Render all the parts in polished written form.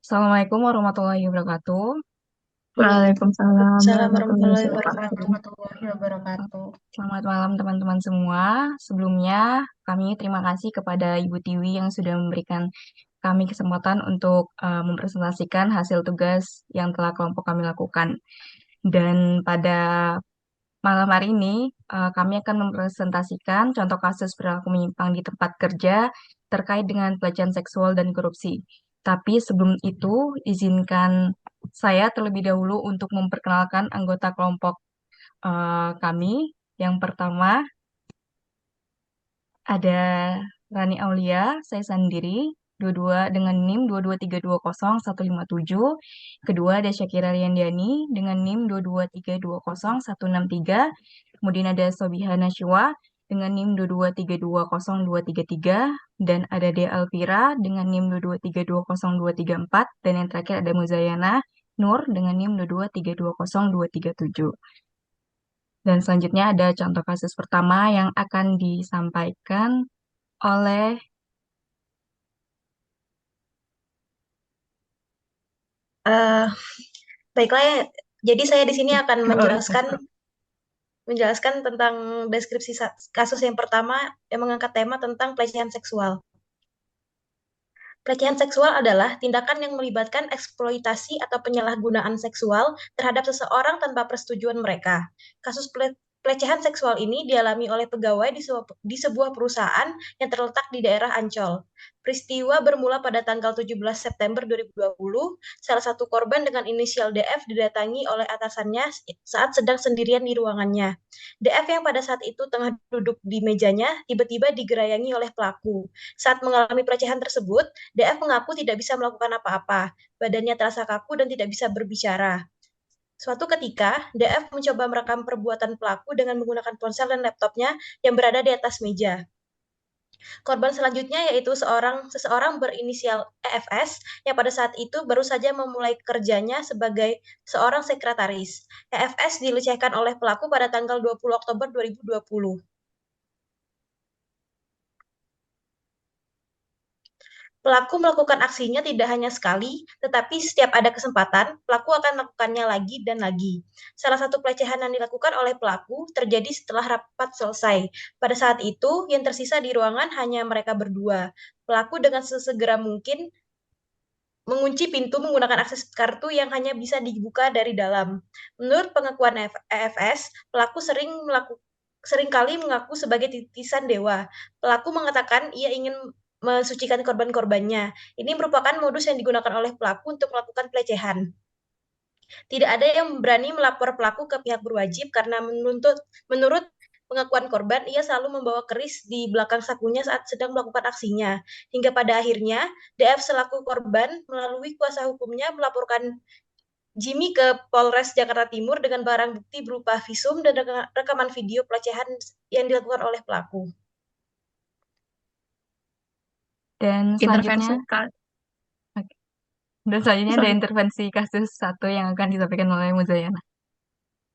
Assalamualaikum warahmatullahi wabarakatuh. Waalaikumsalam Waalaikumsalam warahmatullahi warahmatullahi wabarakatuh. warahmatullahi wabarakatuh. Selamat malam teman-teman semua. Sebelumnya kami terima kasih kepada Ibu Tiwi yang sudah memberikan kami kesempatan untuk mempresentasikan hasil tugas yang telah kelompok kami lakukan. Dan pada malam hari ini kami akan mempresentasikan contoh kasus perilaku menyimpang di tempat kerja terkait dengan pelecehan seksual dan korupsi. Tapi sebelum itu, izinkan saya terlebih dahulu untuk memperkenalkan anggota kelompok kami. Yang pertama ada Rani Aulia, saya sendiri, dua-dua dengan NIM 22320 157. Kedua ada Syakira Riandiani dengan NIM 22320 163. Kemudian ada Sobiha Nashwa dengan NIM 22320 233. Dan ada Dea Alvira dengan NIM 22320 234. Dan yang terakhir ada Muzayana Nur dengan NIM 22320 237. Dan selanjutnya ada contoh kasus pertama yang akan disampaikan oleh Eh, Baiklah ya. Jadi saya di sini akan oh, iya. menjelaskan tentang deskripsi kasus yang pertama yang mengangkat tema tentang pelecehan seksual. Pelecehan seksual adalah tindakan yang melibatkan eksploitasi atau penyalahgunaan seksual terhadap seseorang tanpa persetujuan mereka. Kasus pelecehan seksual ini dialami oleh pegawai di sebuah perusahaan yang terletak di daerah Ancol. Peristiwa bermula pada tanggal 17 September 2020. Salah satu korban dengan inisial DF didatangi oleh atasannya saat sedang sendirian di ruangannya. DF yang pada saat itu tengah duduk di mejanya tiba-tiba digerayangi oleh pelaku. Saat mengalami pelecehan tersebut, DF mengaku tidak bisa melakukan apa-apa. Badannya terasa kaku dan tidak bisa berbicara. Suatu ketika, DF mencoba merekam perbuatan pelaku dengan menggunakan ponsel dan laptopnya yang berada di atas meja. Korban selanjutnya yaitu seseorang berinisial EFS yang pada saat itu baru saja memulai kerjanya sebagai seorang sekretaris. EFS dilecehkan oleh pelaku pada tanggal 20 Oktober 2020. Pelaku melakukan aksinya tidak hanya sekali, tetapi setiap ada kesempatan, pelaku akan melakukannya lagi dan lagi. Salah satu pelecehan yang dilakukan oleh pelaku terjadi setelah rapat selesai. Pada saat itu, yang tersisa di ruangan hanya mereka berdua. Pelaku dengan sesegera mungkin mengunci pintu menggunakan akses kartu yang hanya bisa dibuka dari dalam. Menurut pengakuan EFS, pelaku seringkali mengaku sebagai titisan dewa. Pelaku mengatakan ia ingin mensucikan korban-korbannya. Ini merupakan modus yang digunakan oleh pelaku untuk melakukan pelecehan. Tidak ada yang berani melapor pelaku ke pihak berwajib karena menurut pengakuan korban, ia selalu membawa keris di belakang sakunya saat sedang melakukan aksinya. Hingga pada akhirnya, DF selaku korban melalui kuasa hukumnya melaporkan Jimmy ke Polres Jakarta Timur dengan barang bukti berupa visum dan rekaman video pelecehan yang dilakukan oleh pelaku. Dan Intervensi selanjutnya, oke. Dan selanjutnya ada Sorry. intervensi kasus satu yang akan disampaikan oleh Muzayana.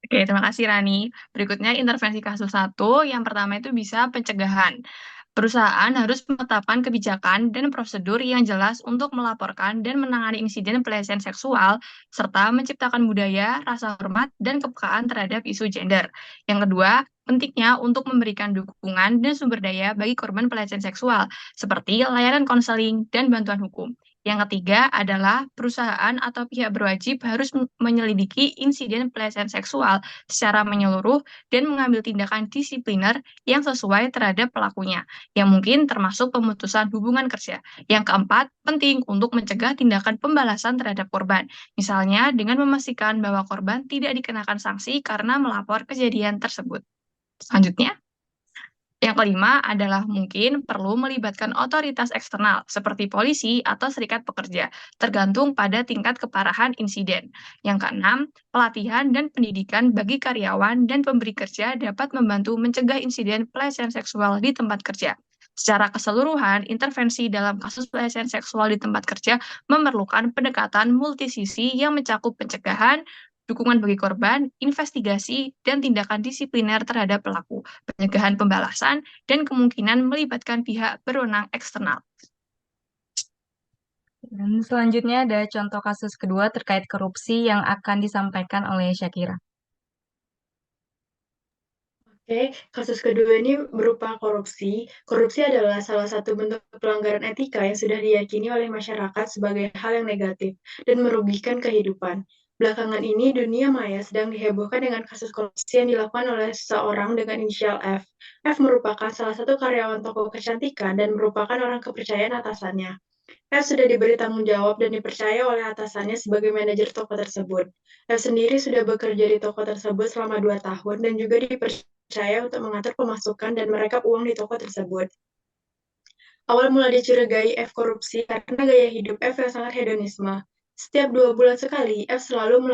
Oke, terima kasih Rani. Berikutnya intervensi kasus satu. Yang pertama itu bisa pencegahan. Perusahaan harus menetapkan kebijakan dan prosedur yang jelas untuk melaporkan dan menangani insiden pelecehan seksual, serta menciptakan budaya, rasa hormat, dan kepekaan terhadap isu gender. Yang kedua, pentingnya untuk memberikan dukungan dan sumber daya bagi korban pelecehan seksual, seperti layanan konseling dan bantuan hukum. Yang ketiga adalah perusahaan atau pihak berwajib harus menyelidiki insiden pelecehan seksual secara menyeluruh dan mengambil tindakan disipliner yang sesuai terhadap pelakunya, yang mungkin termasuk pemutusan hubungan kerja. Yang keempat, penting untuk mencegah tindakan pembalasan terhadap korban, misalnya dengan memastikan bahwa korban tidak dikenakan sanksi karena melapor kejadian tersebut. Selanjutnya, yang kelima adalah mungkin perlu melibatkan otoritas eksternal seperti polisi atau serikat pekerja, tergantung pada tingkat keparahan insiden. Yang keenam, pelatihan dan pendidikan bagi karyawan dan pemberi kerja dapat membantu mencegah insiden pelecehan seksual di tempat kerja. Secara keseluruhan, intervensi dalam kasus pelecehan seksual di tempat kerja memerlukan pendekatan multisisi yang mencakup pencegahan, dukungan bagi korban, investigasi, dan tindakan disipliner terhadap pelaku, pencegahan pembalasan, dan kemungkinan melibatkan pihak berwenang eksternal. Dan selanjutnya ada contoh kasus kedua terkait korupsi yang akan disampaikan oleh Syakira. Oke, kasus kedua ini berupa korupsi. Korupsi adalah salah satu bentuk pelanggaran etika yang sudah diyakini oleh masyarakat sebagai hal yang negatif dan merugikan kehidupan. Belakangan ini, dunia maya sedang dihebohkan dengan kasus korupsi yang dilakukan oleh seseorang dengan inisial F. F merupakan salah satu karyawan toko kecantikan dan merupakan orang kepercayaan atasannya. F sudah diberi tanggung jawab dan dipercaya oleh atasannya sebagai manajer toko tersebut. F sendiri sudah bekerja di toko tersebut selama 2 tahun dan juga dipercaya untuk mengatur pemasukan dan merekap uang di toko tersebut. Awal mula dicurigai F korupsi karena gaya hidup F yang sangat hedonisme. Setiap 2 bulan sekali, F selalu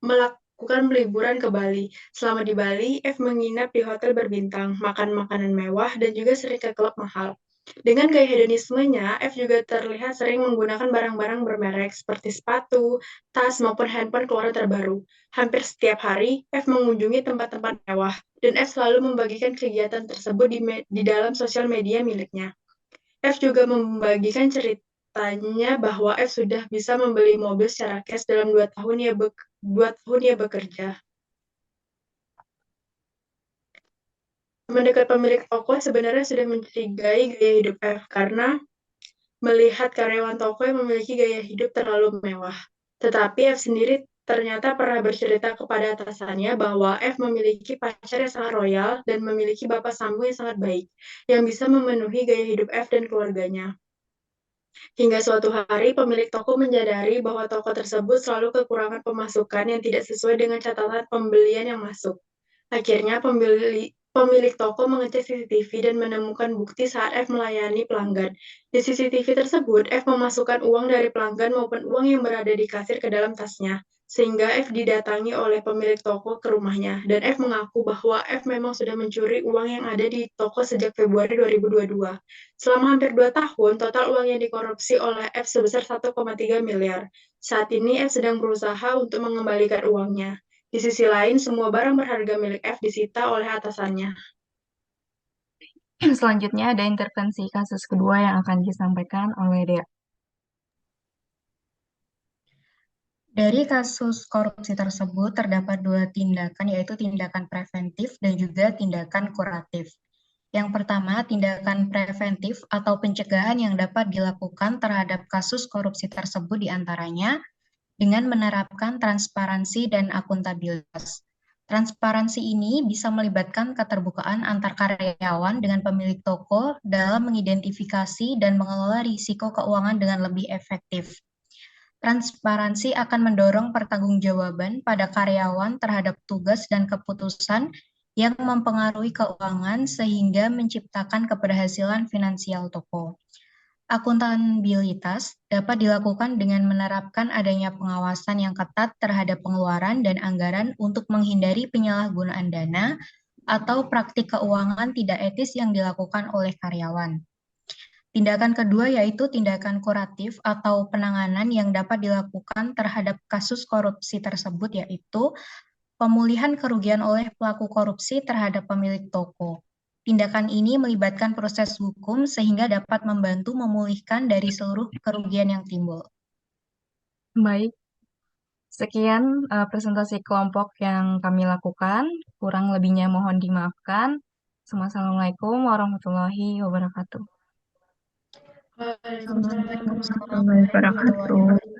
melakukan liburan ke Bali. Selama di Bali, F menginap di hotel berbintang, makan makanan mewah, dan juga sering ke klub mahal. Dengan gaya hedonismenya, F juga terlihat sering menggunakan barang-barang bermerek seperti sepatu, tas, maupun handphone keluaran terbaru. Hampir setiap hari, F mengunjungi tempat-tempat mewah, dan F selalu membagikan kegiatan tersebut di dalam sosial media miliknya. F juga membagikan ceritanya bahwa F sudah bisa membeli mobil secara cash dalam 2 tahun ia bekerja. Teman dekat pemilik toko sebenarnya sudah mencurigai gaya hidup F karena melihat karyawan toko yang memiliki gaya hidup terlalu mewah. Tetapi F sendiri ternyata pernah bercerita kepada atasannya bahwa F memiliki pacar yang sangat royal dan memiliki bapak sambung yang sangat baik, yang bisa memenuhi gaya hidup F dan keluarganya. Hingga suatu hari, pemilik toko menyadari bahwa toko tersebut selalu kekurangan pemasukan yang tidak sesuai dengan catatan pembelian yang masuk. Akhirnya, pemilik toko mengecek CCTV dan menemukan bukti saat F melayani pelanggan. Di CCTV tersebut, F memasukkan uang dari pelanggan maupun uang yang berada di kasir ke dalam tasnya, sehingga F didatangi oleh pemilik toko ke rumahnya, dan F mengaku bahwa F memang sudah mencuri uang yang ada di toko sejak Februari 2022. Selama hampir 2 tahun, total uang yang dikorupsi oleh F sebesar 1,3 miliar. Saat ini F sedang berusaha untuk mengembalikan uangnya. Di sisi lain, semua barang berharga milik F disita oleh atasannya. Selanjutnya ada intervensi kasus kedua yang akan disampaikan oleh Dea. Dari kasus korupsi tersebut terdapat 2 tindakan, yaitu tindakan preventif dan juga tindakan kuratif. Yang pertama, tindakan preventif atau pencegahan yang dapat dilakukan terhadap kasus korupsi tersebut diantaranya dengan menerapkan transparansi dan akuntabilitas. Transparansi ini bisa melibatkan keterbukaan antar karyawan dengan pemilik toko dalam mengidentifikasi dan mengelola risiko keuangan dengan lebih efektif. Transparansi akan mendorong pertanggungjawaban pada karyawan terhadap tugas dan keputusan yang mempengaruhi keuangan sehingga menciptakan keberhasilan finansial toko. Akuntabilitas dapat dilakukan dengan menerapkan adanya pengawasan yang ketat terhadap pengeluaran dan anggaran untuk menghindari penyalahgunaan dana atau praktik keuangan tidak etis yang dilakukan oleh karyawan. Tindakan kedua yaitu tindakan kuratif atau penanganan yang dapat dilakukan terhadap kasus korupsi tersebut, yaitu pemulihan kerugian oleh pelaku korupsi terhadap pemilik toko. Tindakan ini melibatkan proses hukum sehingga dapat membantu memulihkan dari seluruh kerugian yang timbul. Baik, sekian presentasi kelompok yang kami lakukan. Kurang lebihnya mohon dimaafkan. Assalamualaikum warahmatullahi wabarakatuh. Waalaikumsalam Waalaikumsalam warahmatullahi warahmatullahi wabarakatuh. wabarakatuh.